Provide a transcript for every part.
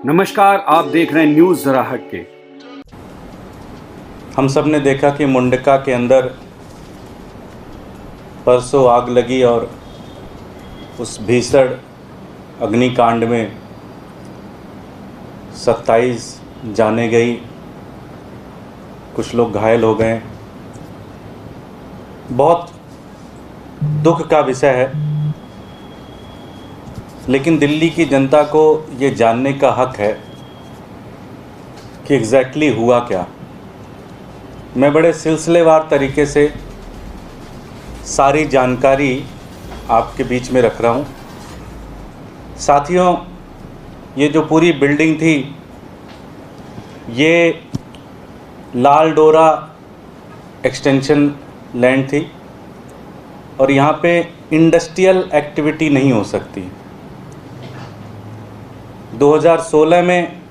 नमस्कार, आप देख रहे हैं न्यूज़ जरा हटके। हम सब ने देखा कि मुंडका के अंदर परसों आग लगी और उस भीषण अग्निकांड में 27 जानें गई, कुछ लोग घायल हो गए। बहुत दुख का विषय है, लेकिन दिल्ली की जनता को ये जानने का हक है कि एग्जैक्टली हुआ क्या। मैं बड़े सिलसिलेवार तरीके से सारी जानकारी आपके बीच में रख रहा हूँ। साथियों, ये जो पूरी बिल्डिंग थी, ये लाल डोरा एक्सटेंशन लैंड थी और यहाँ पे इंडस्ट्रियल एक्टिविटी नहीं हो सकती। 2016 में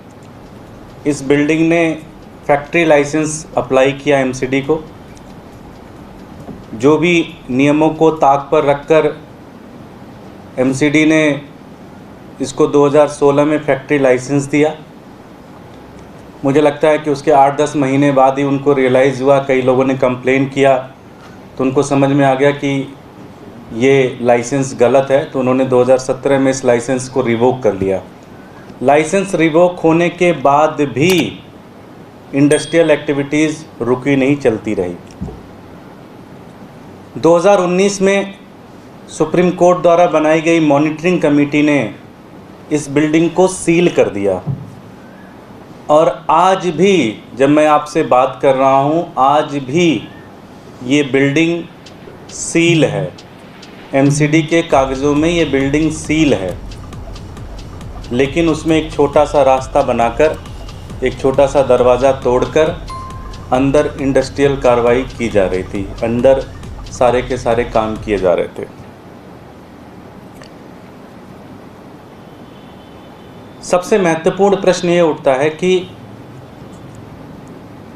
इस बिल्डिंग ने फैक्ट्री लाइसेंस अप्लाई किया एमसीडी को। जो भी नियमों को ताक पर रखकर एमसीडी ने इसको 2016 में फैक्ट्री लाइसेंस दिया। मुझे लगता है कि उसके 8-10 महीने बाद ही उनको रियलाइज़ हुआ, कई लोगों ने कंप्लेन किया तो उनको समझ में आ गया कि ये लाइसेंस गलत है, तो उन्होंने 2017 में इस लाइसेंस को रिवोक कर लिया। लाइसेंस रिवोक होने के बाद भी इंडस्ट्रियल एक्टिविटीज़ रुकी नहीं, चलती रही। 2019 में सुप्रीम कोर्ट द्वारा बनाई गई मॉनिटरिंग कमेटी ने इस बिल्डिंग को सील कर दिया और आज भी जब मैं आपसे बात कर रहा हूँ, आज भी ये बिल्डिंग सील है। एमसीडी के कागज़ों में ये बिल्डिंग सील है, लेकिन उसमें एक छोटा सा रास्ता बनाकर, एक छोटा सा दरवाज़ा तोड़कर अंदर इंडस्ट्रियल कार्रवाई की जा रही थी, अंदर सारे के सारे काम किए जा रहे थे। सबसे महत्वपूर्ण प्रश्न ये उठता है कि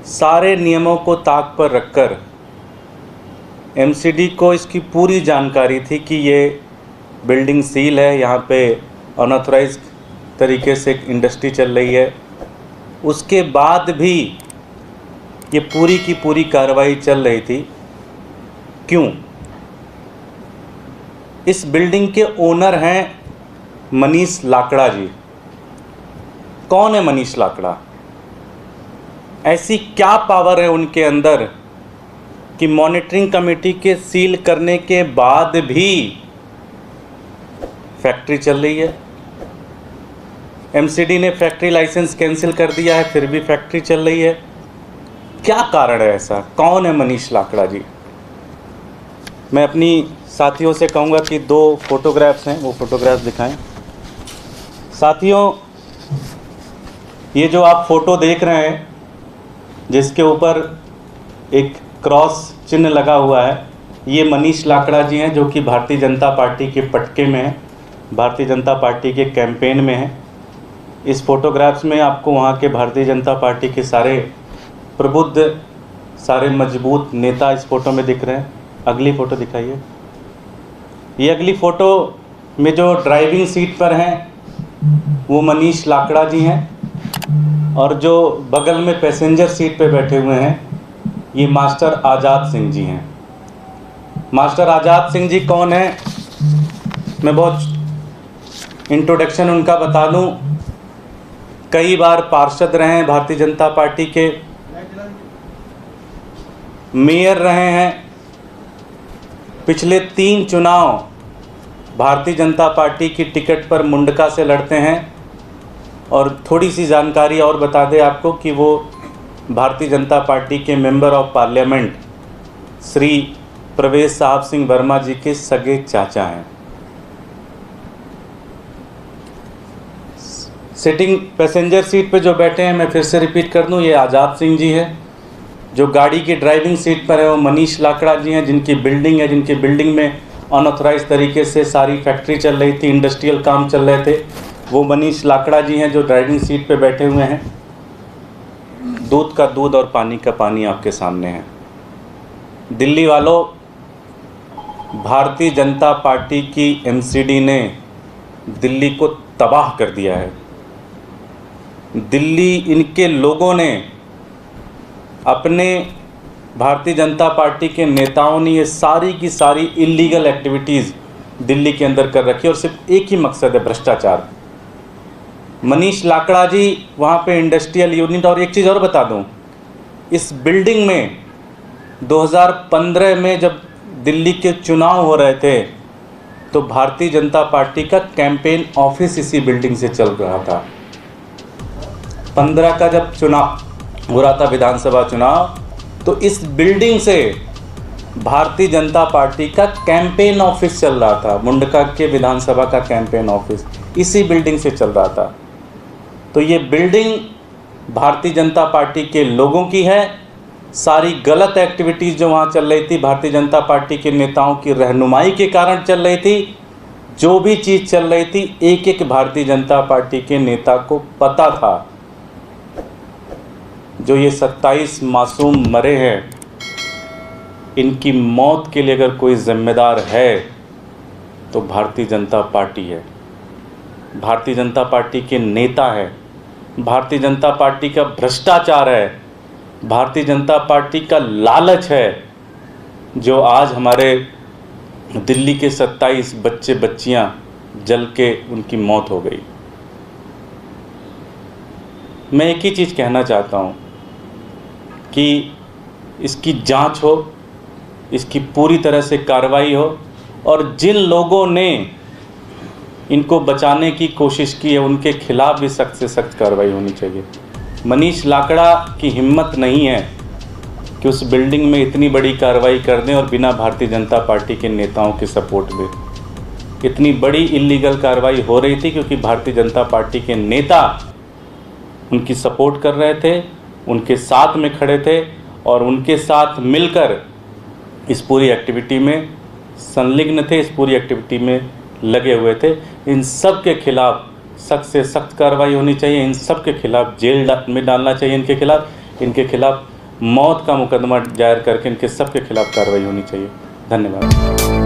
सारे नियमों को ताक पर रखकर एमसीडी को इसकी पूरी जानकारी थी कि ये बिल्डिंग सील है, यहाँ पे अनऑथराइज्ड तरीके से एक इंडस्ट्री चल रही है। उसके बाद भी ये पूरी की पूरी कार्रवाई चल रही थी। क्यों? इस बिल्डिंग के ओनर हैं मनीष लाकड़ा जी। कौन है मनीष लाकड़ा? ऐसी क्या पावर है उनके अंदर कि मॉनिटरिंग कमेटी के सील करने के बाद भी फैक्ट्री चल रही है? एमसीडी ने फैक्ट्री लाइसेंस कैंसिल कर दिया है, फिर भी फैक्ट्री चल रही है। क्या कारण है ऐसा? कौन है मनीष लाकड़ा जी? मैं अपनी साथियों से कहूँगा कि 2 फोटोग्राफ्स हैं, वो फोटोग्राफ्स दिखाएं। साथियों, ये जो आप फोटो देख रहे हैं, जिसके ऊपर एक क्रॉस चिन्ह लगा हुआ है, ये मनीष लाकड़ा जी हैं, जो कि भारतीय जनता पार्टी के पटके में हैं, भारतीय जनता पार्टी के कैंपेन में हैं। इस फोटोग्राफ्स में आपको वहाँ के भारतीय जनता पार्टी के सारे प्रबुद्ध, सारे मजबूत नेता इस फोटो में दिख रहे हैं। अगली फ़ोटो दिखाइए। ये अगली फ़ोटो में जो ड्राइविंग सीट पर हैं वो मनीष लाकड़ा जी हैं, और जो बगल में पैसेंजर सीट पे बैठे हुए हैं ये मास्टर आज़ाद सिंह जी हैं। मास्टर आज़ाद सिंह जी कौन हैं? मैं बहुत इंट्रोडक्शन उनका बता दूं। कई बार पार्षद रहे हैं भारतीय जनता पार्टी के, मेयर रहे हैं, पिछले 3 चुनाव भारतीय जनता पार्टी की टिकट पर मुंडका से लड़ते हैं। और थोड़ी सी जानकारी और बता दें आपको कि वो भारतीय जनता पार्टी के मेंबर ऑफ पार्लियामेंट श्री प्रवेश साहब सिंह वर्मा जी के सगे चाचा हैं। सिटिंग पैसेंजर सीट पे जो बैठे हैं, मैं फिर से रिपीट कर दूं, ये आज़ाद सिंह जी हैं। जो गाड़ी की ड्राइविंग सीट पर है वो मनीष लाकड़ा जी हैं, जिनकी बिल्डिंग है, जिनकी बिल्डिंग में अनऑथराइज तरीके से सारी फैक्ट्री चल रही थी, इंडस्ट्रियल काम चल रहे थे। वो मनीष लाकड़ा जी हैं जो ड्राइविंग सीट पे बैठे हुए हैं। दूध का दूध और पानी का पानी आपके सामने है। दिल्ली वालों, भारतीय जनता पार्टी की एमसीडी ने दिल्ली को तबाह कर दिया है। दिल्ली इनके लोगों ने, अपने भारतीय जनता पार्टी के नेताओं ने ये सारी की सारी इलीगल एक्टिविटीज़ दिल्ली के अंदर कर रखी है और सिर्फ एक ही मकसद है, भ्रष्टाचार। मनीष लाकड़ा जी वहाँ पे इंडस्ट्रियल यूनिट, और एक चीज़ और बता दूँ, इस बिल्डिंग में 2015 में जब दिल्ली के चुनाव हो रहे थे तो भारतीय जनता पार्टी का कैंपेन ऑफिस इसी बिल्डिंग से चल रहा था। 15 का जब चुनाव हो रहा था, विधानसभा चुनाव, तो इस बिल्डिंग से भारतीय जनता पार्टी का कैंपेन ऑफिस चल रहा था। मुंडका के विधानसभा का कैंपेन ऑफिस इसी बिल्डिंग से चल रहा था। तो ये बिल्डिंग भारतीय जनता पार्टी के लोगों की है। सारी गलत एक्टिविटीज़ जो वहाँ चल रही थी, भारतीय जनता पार्टी के नेताओं की रहनुमाई के कारण चल रही थी। जो भी चीज़ चल रही थी, एक एक भारतीय जनता पार्टी के नेता को पता था। जो ये 27 मासूम मरे हैं, इनकी मौत के लिए अगर कोई जिम्मेदार है तो भारतीय जनता पार्टी है, भारतीय जनता पार्टी के नेता है, भारतीय जनता पार्टी का भ्रष्टाचार है, भारतीय जनता पार्टी का लालच है, जो आज हमारे दिल्ली के 27 बच्चे बच्चियां जल के उनकी मौत हो गई। मैं एक ही चीज़ कहना चाहता हूं कि इसकी जांच हो, इसकी पूरी तरह से कार्रवाई हो, और जिन लोगों ने इनको बचाने की कोशिश की है उनके खिलाफ भी सख्त से सख्त कार्रवाई होनी चाहिए। मनीष लाकड़ा की हिम्मत नहीं है कि उस बिल्डिंग में इतनी बड़ी कार्रवाई कर दें और बिना भारतीय जनता पार्टी के नेताओं के सपोर्ट में। इतनी बड़ी इलीगल कार्रवाई हो रही थी क्योंकि भारतीय जनता पार्टी के नेता उनकी सपोर्ट कर रहे थे, उनके साथ में खड़े थे और उनके साथ मिलकर इस पूरी एक्टिविटी में संलिग्न थे, इस पूरी एक्टिविटी में लगे हुए थे। इन सब के खिलाफ सख्त से सख्त कार्रवाई होनी चाहिए। इन सब के खिलाफ जेल में डालना चाहिए। इनके खिलाफ मौत का मुकदमा दायर करके इनके सब के खिलाफ कार्रवाई होनी चाहिए। धन्यवाद।